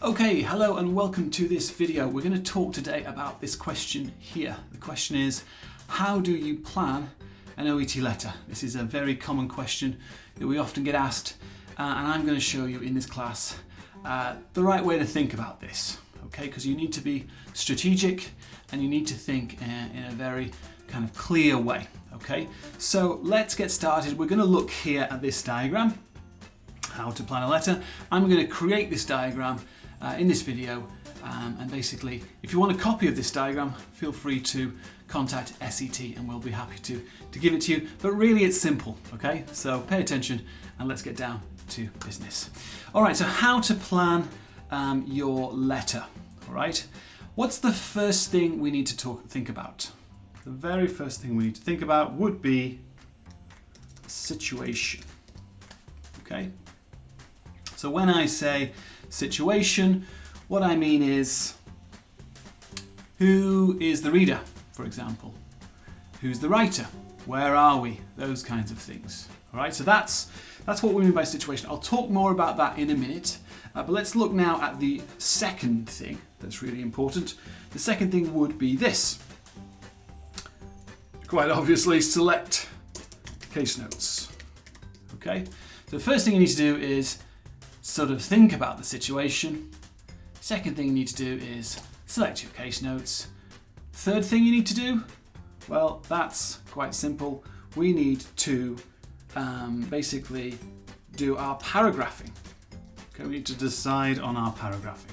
Okay, hello and welcome to this video. We're going to talk today about this question here. The question is, how do you plan an OET letter? This is a very common question that we often get asked, and I'm going to show you in this class the right way to think about this. Okay, because you need to be strategic and you need to think in a very kind of clear way. Okay, so let's get started. We're going to look here at this diagram, how to plan a letter. I'm going to create this diagram in this video, and basically if you want a copy of this diagram, feel free to contact SET and we'll be happy to give it to you. But really it's simple, okay? So pay attention and let's get down to business. All right, so how to plan your letter, all right? What's the first thing we need to think about? The very first thing we need to think about would be situation, okay? So when I say situation, what I mean is, who is the reader, for example? Who's the writer? Where are we? Those kinds of things. All right, so that's what we mean by situation. I'll talk more about that in a minute, but let's look now at the second thing that's really important. The second thing would be this. Quite obviously, select case notes. Okay, so the first thing you need to do is sort of think about the situation. Second thing you need to do is select your case notes. Third thing you need to do, well, that's quite simple. We need to basically do our paragraphing. Okay, we need to decide on our paragraphing.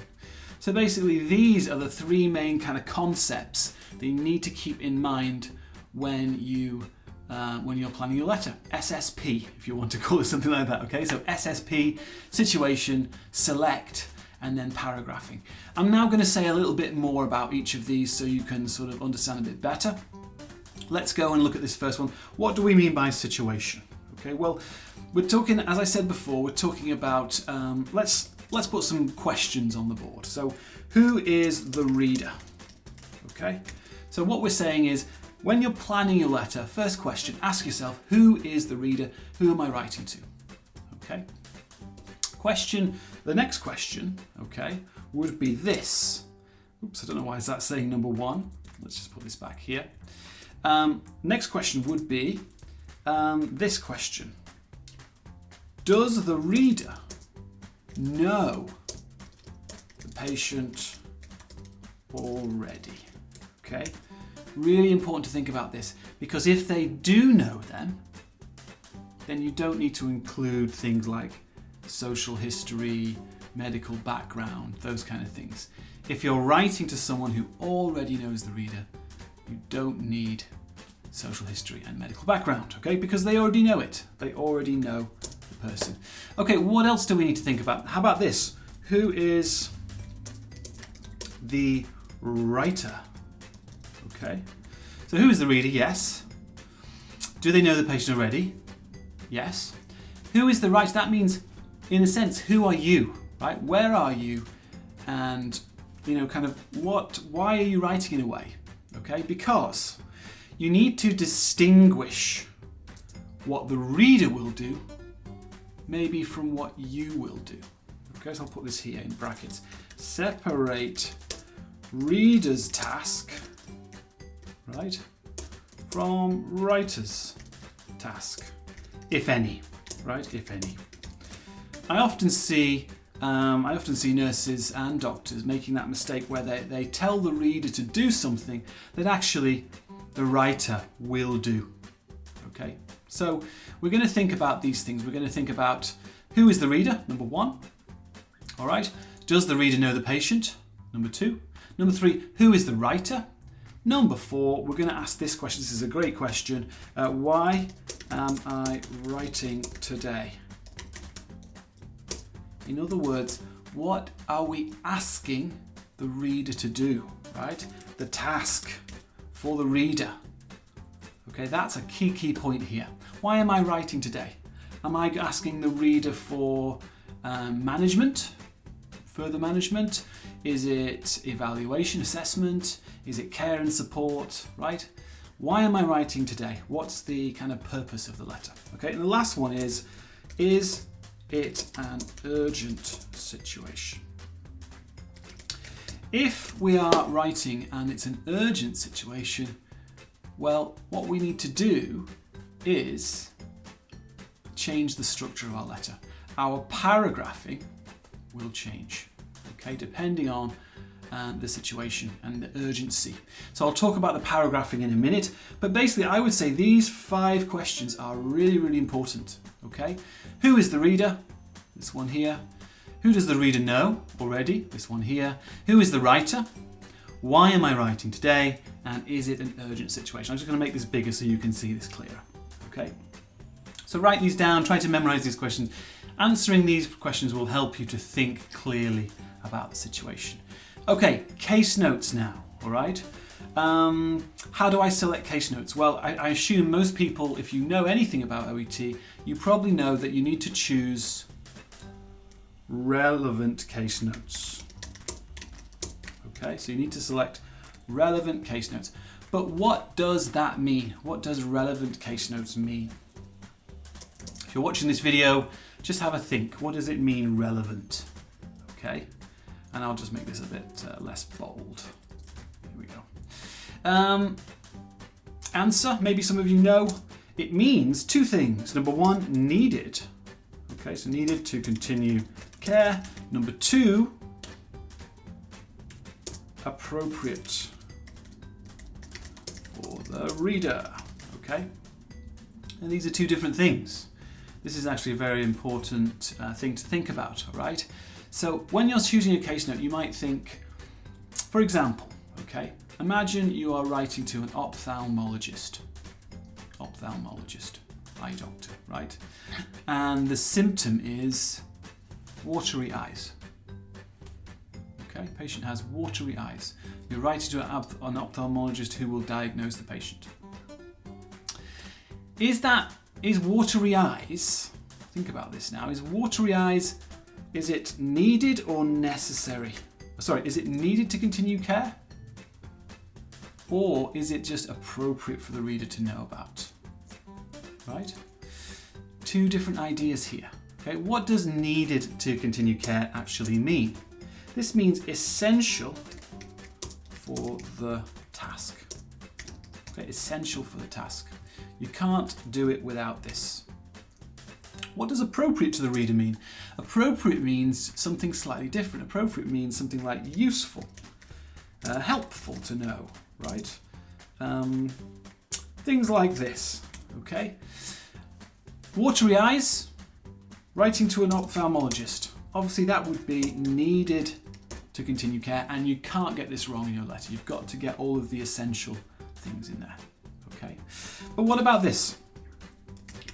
So basically these are the three main kind of concepts that you need to keep in mind when you're planning your letter. SSP, if you want to call it something like that, okay? So SSP, situation, select, and then paragraphing. I'm now going to say a little bit more about each of these so you can sort of understand a bit better. Let's go and look at this first one. What do we mean by situation? Okay, well, we're talking, as I said before, we're talking about, let's put some questions on the board. So who is the reader? Okay, so what we're saying is, when you're planning your letter, first question, ask yourself, who is the reader? Who am I writing to? Okay. The next question, okay, would be this. Oops, I don't know why is that saying number one. Let's just put this back here. Next question would be this question. Does the reader know the patient already? Okay. Really important to think about this, because if they do know them, then you don't need to include things like social history, medical background, those kind of things. If you're writing to someone who already knows the reader, you don't need social history and medical background, okay? Because they already know it. They already know the person. Okay, what else do we need to think about? How about this? Who is the writer? Okay, so who is the reader? Yes. Do they know the patient already? Yes. Who is the writer? That means, in a sense, who are you, right? Where are you? And, kind of why are you writing in a way? Okay, because you need to distinguish what the reader will do, maybe from what you will do. Okay, so I'll put this here in brackets. Separate reader's task, right, from writer's task, if any, right, if any. I often see nurses and doctors making that mistake where they tell the reader to do something that actually the writer will do. Okay, so we're going to think about these things. We're going to think about who is the reader, number one. All right, does the reader know the patient? Number two. Number three, who is the writer? Number four, we're going to ask this question. This is a great question. Why am I writing today? In other words, what are we asking the reader to do, right? The task for the reader. Okay, that's a key point here. Why am I writing today? Am I asking the reader for management, further management? Is it evaluation, assessment? Is it care and support, right? Why am I writing today? What's the kind of purpose of the letter? Okay, and the last one is it an urgent situation? If we are writing and it's an urgent situation, well, what we need to do is change the structure of our letter. Our paragraphing will change, okay, depending on the situation and the urgency. So I'll talk about the paragraphing in a minute, but basically I would say these 5 questions are really, really important, okay? Who is the reader? This one here. Who does the reader know already? This one here. Who is the writer? Why am I writing today? And is it an urgent situation? I'm just going to make this bigger so you can see this clearer, okay? So write these down, try to memorize these questions. Answering these questions will help you to think clearly about the situation. Okay, case notes now, all right? How do I select case notes? Well, I assume most people, if you know anything about OET, you probably know that you need to choose relevant case notes. Okay, so you need to select relevant case notes. But what does that mean? What does relevant case notes mean? If you're watching this video, just have a think. What does it mean, relevant? Okay. And I'll just make this a bit less bold. Here we go. Answer, maybe some of you know. It means 2 things. Number 1, needed. Okay, so needed to continue care. Number 2, appropriate for the reader. Okay, and these are 2 different things. This is actually a very important thing to think about, all right? So when you're choosing a case note, you might think, for example, okay, imagine you are writing to an ophthalmologist, eye doctor, right? And the symptom is watery eyes. Okay, patient has watery eyes. You're writing to an ophthalmologist who will diagnose the patient. Is watery eyes, think about this now, is watery eyes, is it needed or necessary? Sorry, is it needed to continue care? Or is it just appropriate for the reader to know about? Right? 2 different ideas here. Okay, what does needed to continue care actually mean? This means essential for the task. Okay, essential for the task. You can't do it without this. What does appropriate to the reader mean? Appropriate means something slightly different. Appropriate means something like useful, helpful to know, right? Things like this, okay? Watery eyes, writing to an ophthalmologist. Obviously that would be needed to continue care, and you can't get this wrong in your letter. You've got to get all of the essential things in there, okay? But what about this?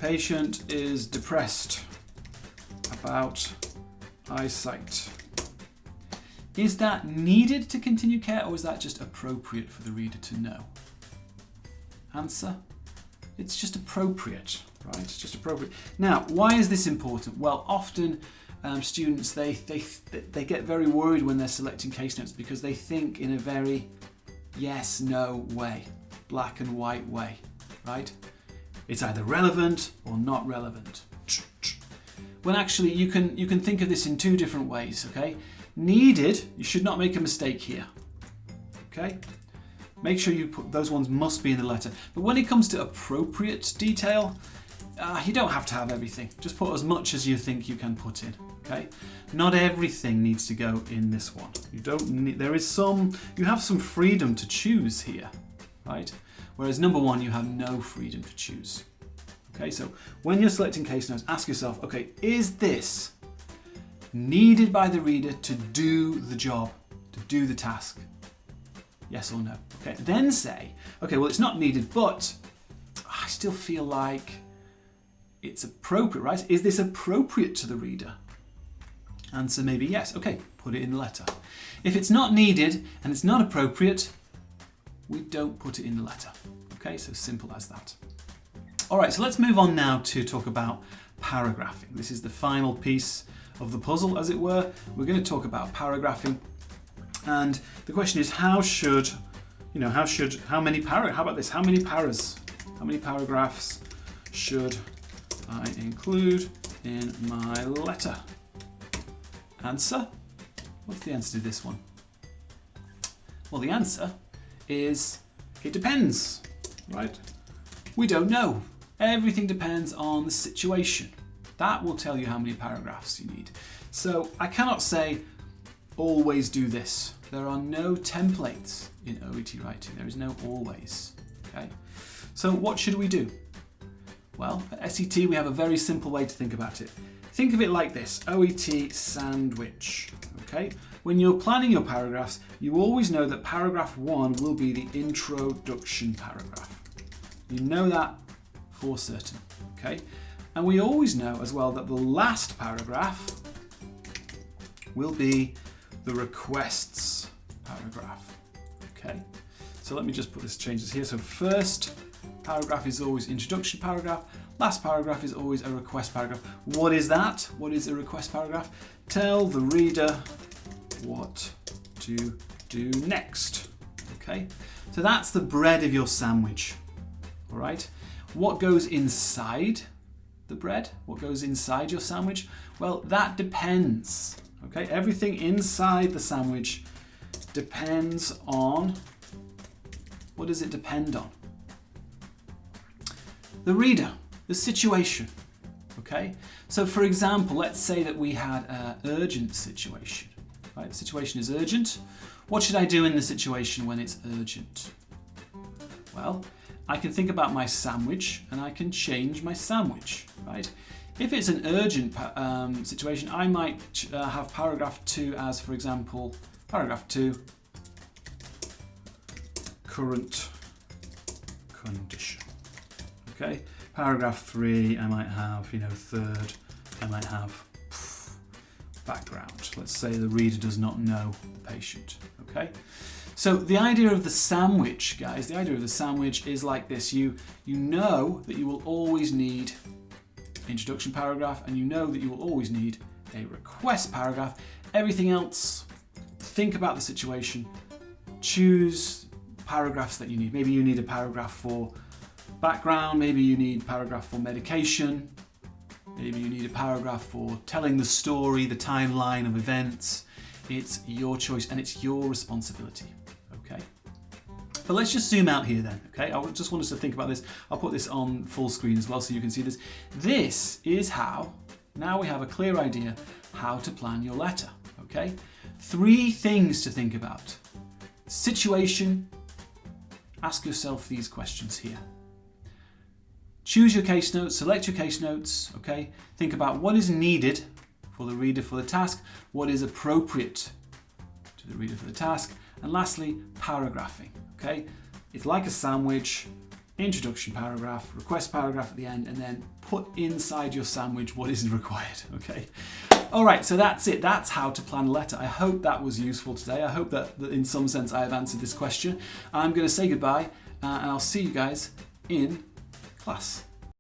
Patient is depressed about eyesight. Is that needed to continue care, or is that just appropriate for the reader to know? Answer, it's just appropriate, right? It's just appropriate. Now, why is this important? Well, often students, they get very worried when they're selecting case notes because they think in a very yes, no way, black and white way, right? It's either relevant or not relevant. When actually you can think of this in 2 different ways, okay? Needed, you should not make a mistake here, okay? Make sure you put, those ones must be in the letter. But when it comes to appropriate detail, you don't have to have everything. Just put as much as you think you can put in, okay? Not everything needs to go in this one. You don't need, you have some freedom to choose here, right? Whereas number 1, you have no freedom to choose. Okay, so when you're selecting case notes, ask yourself, okay, is this needed by the reader to do the job, to do the task? Yes or no? Okay, then say, okay, well, it's not needed, but I still feel like it's appropriate, right? Is this appropriate to the reader? Answer maybe yes. Okay, put it in the letter. If it's not needed and it's not appropriate, we don't put it in the letter. Okay, so simple as that. All right, so let's move on now to talk about paragraphing. This is the final piece of the puzzle, as it were. We're going to talk about paragraphing, and the question is, how many paragraphs should I include in my letter? Answer. What's the answer to this one? Well, the answer is it depends, right? We don't know. Everything depends on the situation. That will tell you how many paragraphs you need. So I cannot say always do this. There are no templates in OET writing. There is no always. Okay. So what should we do? Well, at SET we have a very simple way to think about it. Think of it like this: OET sandwich. Okay. When you're planning your paragraphs, you always know that paragraph 1 will be the introduction paragraph. You know that for certain. Okay. And we always know as well that the last paragraph will be the requests paragraph. Okay, so let me just change this here. So first paragraph is always introduction paragraph. Last paragraph is always a request paragraph. What is that? What is a request paragraph? Tell the reader what to do next. Okay, so that's the bread of your sandwich. All right, what goes inside the bread? What goes inside your sandwich? Well, that depends. Okay, everything inside the sandwich depends on, what does it depend on? The reader, the situation. Okay, so for example, let's say that we had an urgent situation. Right, the situation is urgent. What should I do in the situation when it's urgent? Well, I can think about my sandwich and I can change my sandwich, right? If it's an urgent situation, I might have paragraph 2 as, for example, paragraph 2, current condition. Okay, paragraph 3, I might have, third, I might have background. Let's say the reader does not know the patient. Okay. So the idea of the sandwich, guys, the idea of the sandwich is like this. You know that you will always need introduction paragraph, and you know that you will always need a request paragraph. Everything else, think about the situation, choose paragraphs that you need. Maybe you need a paragraph for background, maybe you need a paragraph for medication, maybe you need a paragraph for telling the story, the timeline of events. It's your choice and it's your responsibility. Okay, but let's just zoom out here then. Okay, I just want us to think about this. I'll put this on full screen as well so you can see this. This is how, now we have a clear idea how to plan your letter. Okay, 3 things to think about. Situation, ask yourself these questions here. Choose your case notes, select your case notes. Okay, think about what is needed for the reader for the task, what is appropriate to the reader for the task, and lastly, paragraphing. Okay, it's like a sandwich: introduction paragraph, request paragraph at the end, and then put inside your sandwich what is required. Okay, all right, so that's it. That's how to plan a letter. I hope that was useful today. I hope that in some sense I have answered this question. I'm going to say goodbye, and I'll see you guys in class.